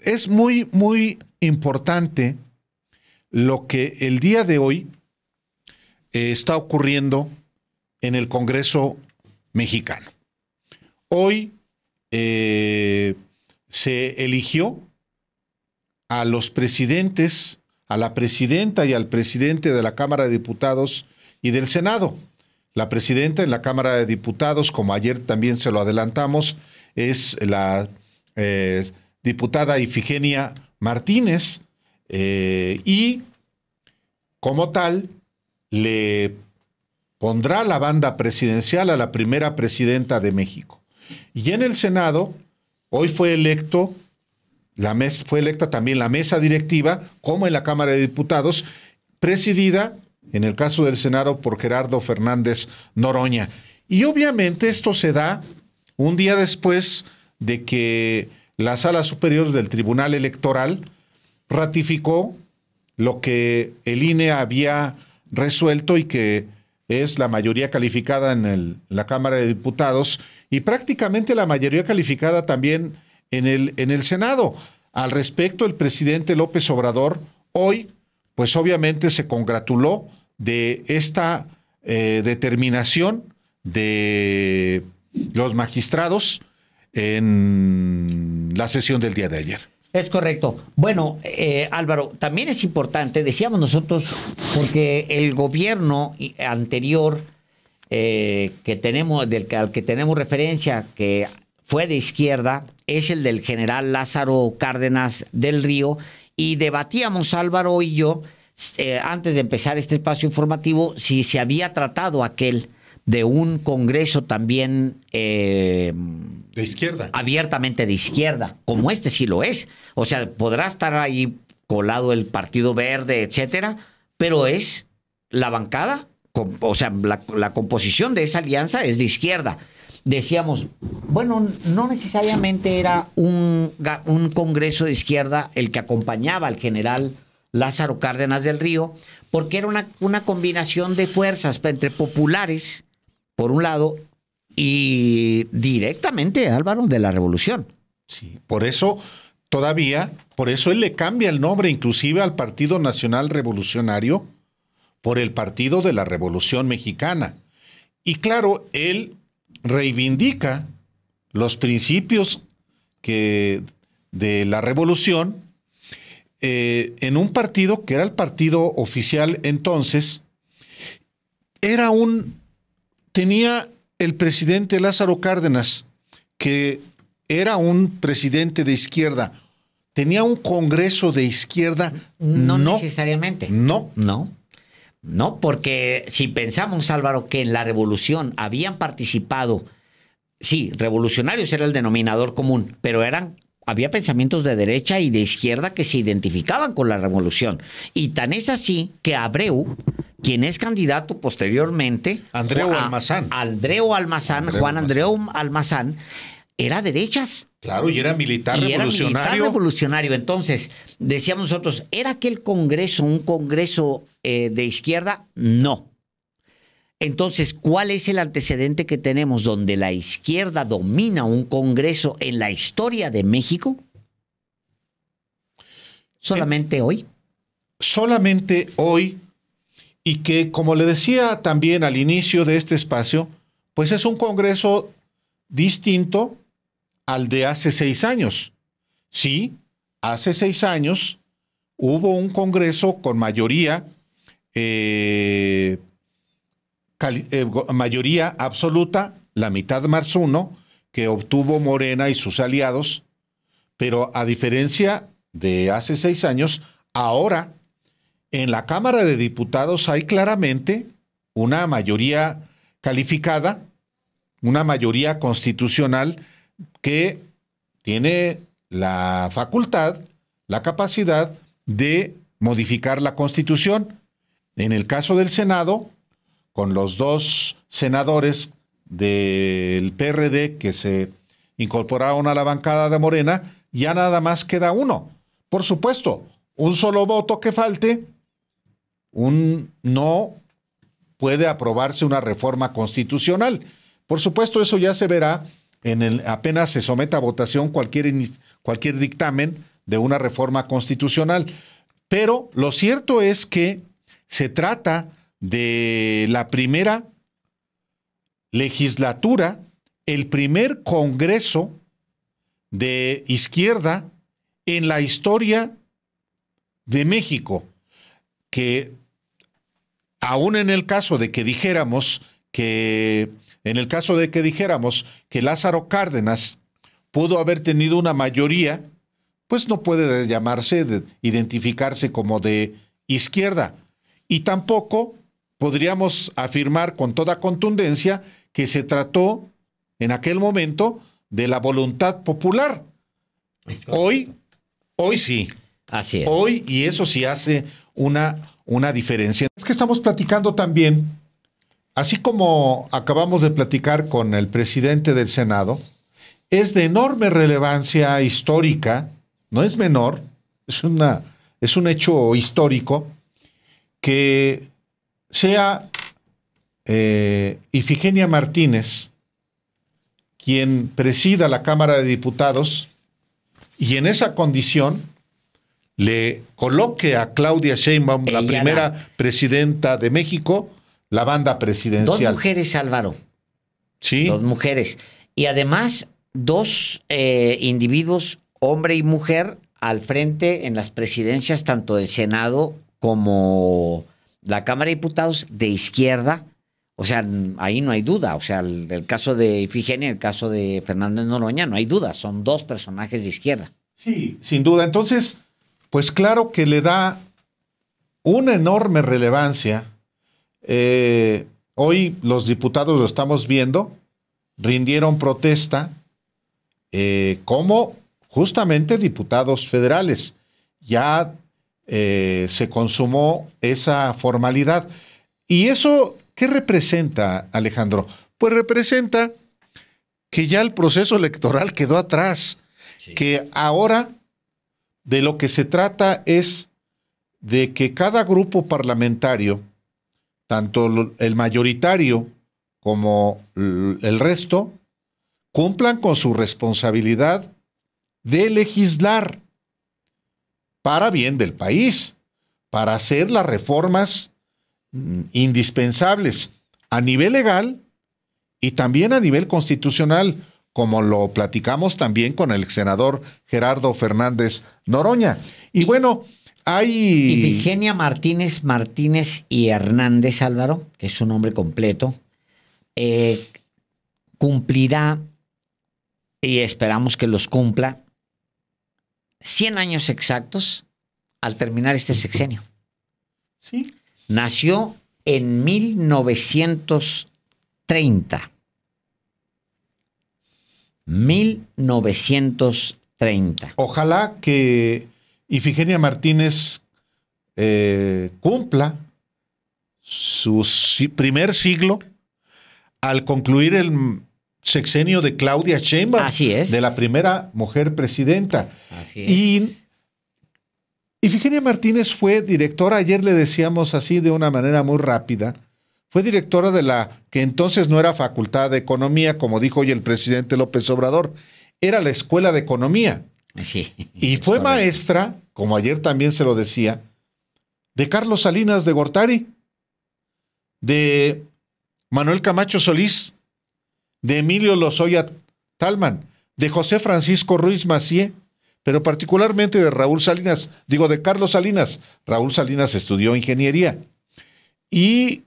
es muy, muy importante lo que el día de hoy está ocurriendo en el Congreso mexicano. Hoy se eligió a los presidentes, a la presidenta y al presidente de la Cámara de Diputados y del Senado. La presidenta en la Cámara de Diputados, como ayer también se lo adelantamos, es la diputada Ifigenia Martínez, y como tal le pondrá la banda presidencial a la primera presidenta de México. Y en el Senado, hoy fue electa también la mesa directiva, como en la Cámara de Diputados, presidida, en el caso del Senado, por Gerardo Fernández Noroña. Y obviamente esto se da un día después de que la Sala Superior del Tribunal Electoral ratificó lo que el INE había resuelto y que es la mayoría calificada en la Cámara de Diputados y prácticamente la mayoría calificada también en el Senado. Al respecto, el presidente López Obrador hoy, pues obviamente se congratuló de esta determinación de los magistrados en la sesión del día de ayer. Es correcto. Bueno, Álvaro, también es importante, decíamos nosotros, porque el gobierno anterior que tenemos, al que tenemos referencia, que fue de izquierda, es el del general Lázaro Cárdenas del Río, y debatíamos, Álvaro y yo, antes de empezar este espacio informativo, si se había tratado aquel de un Congreso también de izquierda, abiertamente de izquierda, como este sí lo es. O sea, podrá estar ahí colado el Partido Verde, etcétera, pero es la bancada, o sea, la composición de esa alianza es de izquierda. Decíamos, bueno, no necesariamente era un Congreso de izquierda el que acompañaba al general Lázaro Cárdenas del Río, porque era una combinación de fuerzas entre populares, por un lado, y directamente, Álvaro, de la revolución. Sí, por eso él le cambia el nombre inclusive al Partido Nacional Revolucionario por el Partido de la Revolución Mexicana. Y claro, él reivindica los principios de la revolución en un partido que era el partido oficial entonces. Tenía el presidente Lázaro Cárdenas, que era un presidente de izquierda, tenía un Congreso de izquierda. No necesariamente. No, porque si pensamos, Álvaro, que en la revolución habían participado, sí, revolucionarios era el denominador común, pero había pensamientos de derecha y de izquierda que se identificaban con la revolución. Y tan es así que Abreu, quien es candidato posteriormente, Juan Andreu Almazán, era derechas. Claro, y era militar revolucionario. Entonces, decíamos nosotros, ¿era aquel Congreso un Congreso de izquierda? No. Entonces, ¿cuál es el antecedente que tenemos donde la izquierda domina un Congreso en la historia de México? ¿Solamente hoy? Solamente hoy, y que, como le decía también al inicio de este espacio, pues es un Congreso distinto al de hace 6 años. Sí, hace 6 años hubo un Congreso con mayoría absoluta, la mitad más uno, que obtuvo Morena y sus aliados, pero a diferencia de hace 6 años, ahora en la Cámara de Diputados hay claramente una mayoría calificada, una mayoría constitucional que tiene la facultad, la capacidad de modificar la Constitución. En el caso del Senado, con los 2 senadores del PRD que se incorporaron a la bancada de Morena, ya nada más queda uno. Por supuesto, un solo voto que falte, no puede aprobarse una reforma constitucional. Por supuesto, eso ya se verá apenas se someta a votación cualquier dictamen de una reforma constitucional. Pero lo cierto es que se trata de la primera legislatura, el primer congreso de izquierda en la historia de México, que aún en el caso de que dijéramos que Lázaro Cárdenas pudo haber tenido una mayoría, pues no puede identificarse como de izquierda. Y tampoco podríamos afirmar con toda contundencia que se trató en aquel momento de la voluntad popular. Hoy sí. Así es. Hoy, y eso sí hace una diferencia. Es que estamos platicando también, así como acabamos de platicar con el presidente del Senado, es de enorme relevancia histórica, no es menor, es un hecho histórico que sea Ifigenia Martínez quien presida la Cámara de Diputados y en esa condición le coloque a Claudia Sheinbaum, la primera presidenta de México, la banda presidencial. Dos mujeres, Álvaro. Sí. Dos mujeres. Y además, dos individuos, hombre y mujer, al frente en las presidencias tanto del Senado como la Cámara de Diputados de izquierda. O sea, ahí no hay duda. O sea, el caso de Ifigenia, el caso de Fernández Noroña, no hay duda. Son dos personajes de izquierda. Sí, sin duda. Entonces, pues claro que le da una enorme relevancia. Hoy los diputados, lo estamos viendo, rindieron protesta como justamente diputados federales. Ya se consumó esa formalidad. ¿Y eso qué representa, Alejandro? Pues representa que ya el proceso electoral quedó atrás, sí. Que ahora de lo que se trata es de que cada grupo parlamentario, tanto el mayoritario como el resto, cumplan con su responsabilidad de legislar para bien del país, para hacer las reformas indispensables a nivel legal y también a nivel constitucional, como lo platicamos también con el senador Gerardo Fernández Noroña. Y bueno, hay... Ifigenia Martínez y Hernández, Álvaro, que es su nombre completo, cumplirá, y esperamos que los cumpla, 100 años exactos al terminar este sexenio. Sí. Nació en 1930. 1930. Ojalá que Ifigenia Martínez cumpla su primer siglo al concluir el sexenio de Claudia Sheinbaum. Así es. De la primera mujer presidenta. Así es. Y Ifigenia Martínez fue directora, ayer le decíamos así de una manera muy rápida, fue directora de la que entonces no era Facultad de Economía, como dijo hoy el presidente López Obrador, era la Escuela de Economía. Sí, y fue maestra, como ayer también se lo decía, de Carlos Salinas de Gortari, de Manuel Camacho Solís, de Emilio Lozoya Talman, de José Francisco Ruiz Massieu, pero particularmente de Raúl Salinas, de Carlos Salinas. Raúl Salinas estudió ingeniería y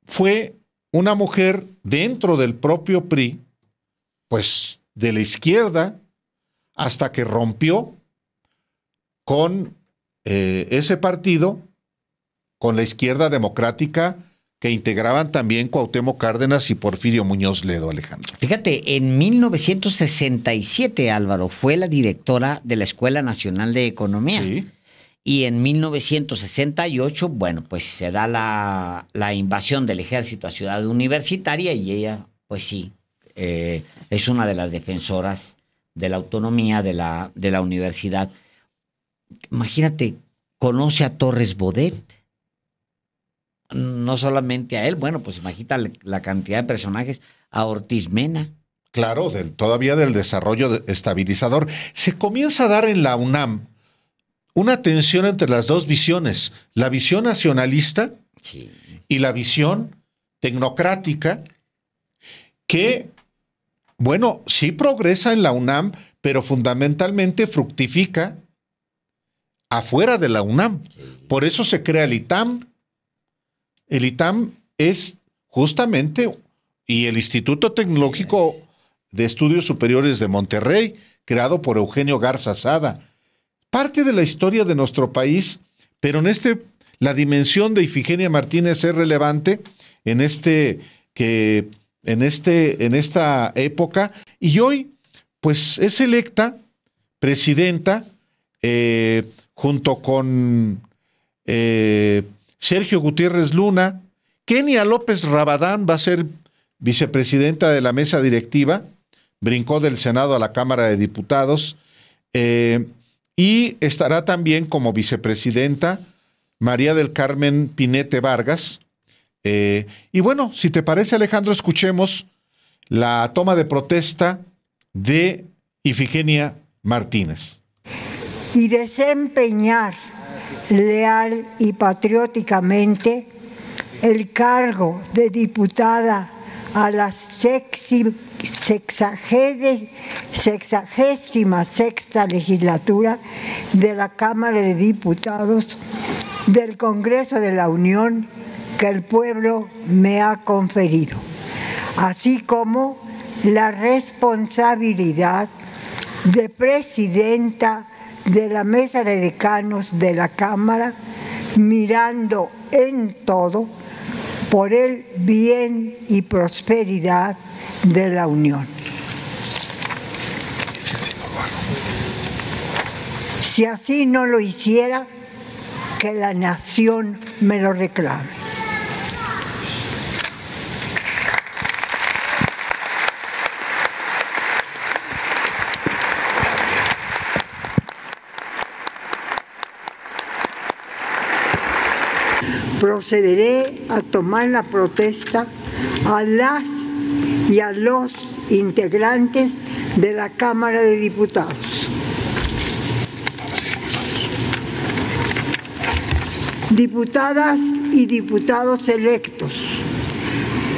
fue una mujer dentro del propio PRI, pues de la izquierda, hasta que rompió con ese partido, con la izquierda democrática que integraban también Cuauhtémoc Cárdenas y Porfirio Muñoz Ledo, Alejandro. Fíjate, en 1967, Álvaro, fue la directora de la Escuela Nacional de Economía. Sí. Y en 1968, bueno, pues se da la invasión del ejército a Ciudad Universitaria y ella, pues sí, es una de las defensoras de la autonomía de la universidad. Imagínate, conoce a Torres Bodet. No solamente a él, bueno, pues imagínate la cantidad de personajes, a Ortiz Mena, claro, todavía del desarrollo estabilizador. Se comienza a dar en la UNAM una tensión entre las dos visiones, la visión nacionalista y la visión tecnocrática, que, bueno, sí progresa en la UNAM, pero fundamentalmente fructifica afuera de la UNAM. Por eso se crea el ITAM. El ITAM es justamente, y el Instituto Tecnológico de Estudios Superiores de Monterrey, creado por Eugenio Garza Sada. Parte de la historia de nuestro país, pero la dimensión de Ifigenia Martínez es relevante en esta época, y hoy pues es electa presidenta junto con Sergio Gutiérrez Luna. Kenia López Rabadán va a ser vicepresidenta de la mesa directiva, brincó del Senado a la Cámara de Diputados, y estará también como vicepresidenta María del Carmen Pinete Vargas. Y bueno, si te parece, Alejandro, escuchemos la toma de protesta de Ifigenia Martínez. Y desempeñar leal y patrióticamente el cargo de diputada a la 66ª legislatura de la Cámara de Diputados del Congreso de la Unión que el pueblo me ha conferido, así como la responsabilidad de presidenta de la Mesa de Decanos de la Cámara, mirando en todo por el bien y prosperidad de la Unión. Si así no lo hiciera, que la nación me lo reclame. Procederé a tomar la protesta a las y a los integrantes de la Cámara de Diputados. Diputadas y diputados electos,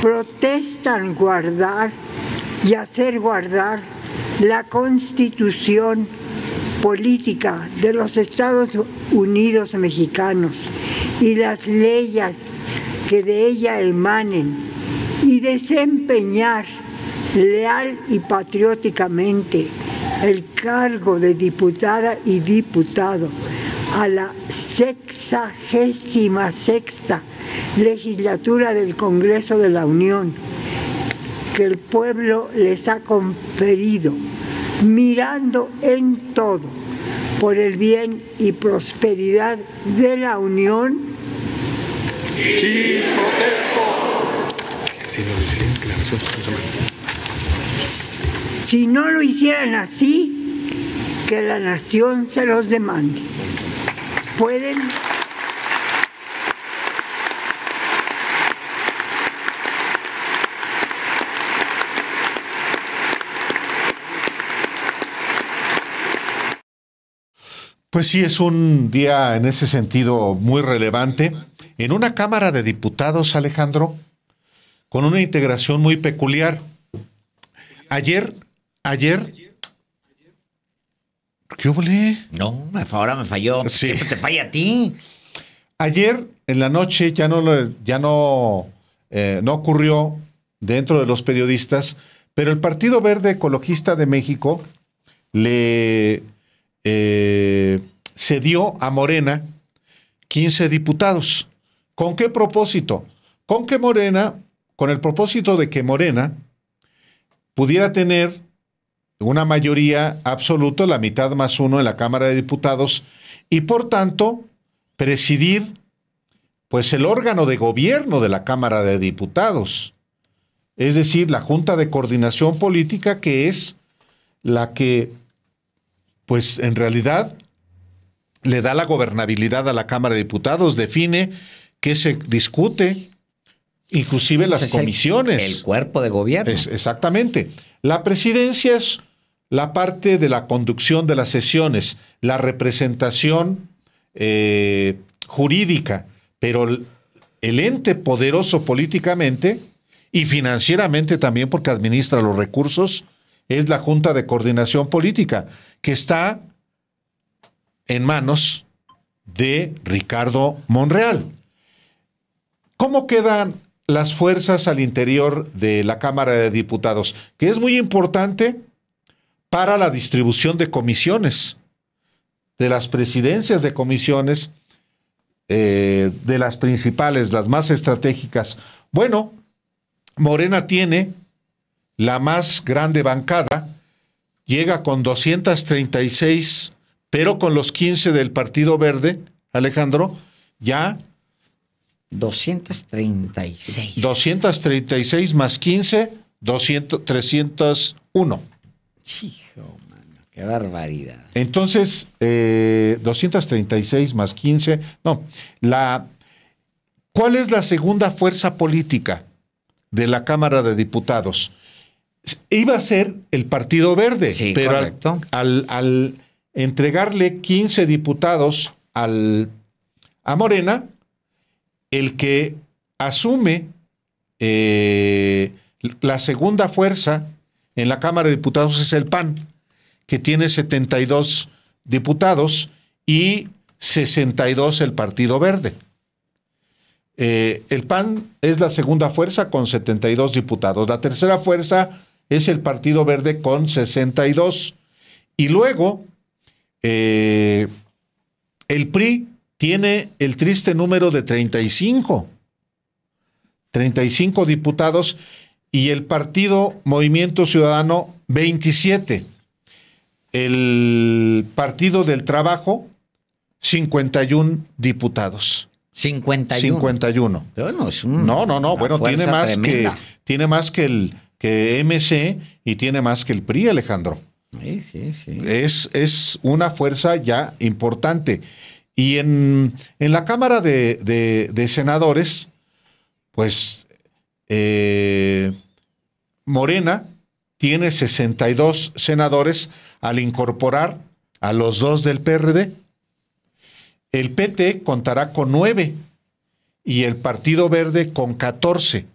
protestan guardar y hacer guardar la Constitución política de los Estados Unidos mexicanos y las leyes que de ella emanen, y desempeñar leal y patrióticamente el cargo de diputada y diputado a la 66ª legislatura del Congreso de la Unión que el pueblo les ha conferido, mirando en todo por el bien y prosperidad de la Unión. Sí, protesto. Si no lo hicieran así, que la nación se los demande. Pueden. Pues sí, es un día en ese sentido muy relevante. En una Cámara de Diputados, Alejandro, con una integración muy peculiar. Ayer, ¿qué hubo? No, ahora me falló. Sí. Siempre te falla a ti. Ayer en la noche no ocurrió dentro de los periodistas, pero el Partido Verde Ecologista de México le cedió a Morena 15 diputados. ¿Con qué propósito? Con el propósito de que Morena pudiera tener una mayoría absoluta, la mitad más uno en la Cámara de Diputados, y por tanto presidir pues el órgano de gobierno de la Cámara de Diputados, es decir, la Junta de Coordinación Política, que es la que pues en realidad le da la gobernabilidad a la Cámara de Diputados, define qué se discute, inclusive las comisiones. El cuerpo de gobierno. Exactamente. La presidencia es la parte de la conducción de las sesiones, la representación jurídica, pero el ente poderoso políticamente y financieramente también, porque administra los recursos, es la Junta de Coordinación Política, que está en manos de Ricardo Monreal. ¿Cómo quedan las fuerzas al interior de la Cámara de Diputados? Que es muy importante para la distribución de comisiones, de las presidencias de comisiones, de las principales, las más estratégicas. Bueno, Morena tiene la más grande bancada, llega con 236, pero con los 15 del Partido Verde, Alejandro, ya 236. 236 más 15, 301. Hijo, mano, qué barbaridad. Entonces, 236 más 15, no. ¿Cuál es la segunda fuerza política de la Cámara de Diputados? Iba a ser el Partido Verde, Sí, pero correcto. al entregarle 15 diputados a Morena, el que asume la segunda fuerza en la Cámara de Diputados es el PAN, que tiene 72 diputados y 62 el Partido Verde. El PAN es la segunda fuerza con 72 diputados. La tercera fuerza es el Partido Verde con 62. Y luego, el PRI tiene el triste número de 35 diputados y el Partido Movimiento Ciudadano 27. El Partido del Trabajo 51 diputados. 51. Bueno, es No, bueno, tiene más que MC y tiene más que el PRI, Alejandro. Sí. Es una fuerza ya importante. Y en la Cámara de Senadores, pues Morena tiene 62 senadores al incorporar a los 2 del PRD. El PT contará con 9 y el Partido Verde con 14.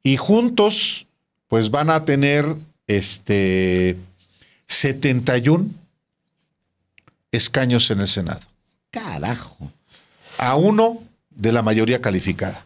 Y juntos, pues van a tener 71 escaños en el Senado. Carajo. A 1 de la mayoría calificada.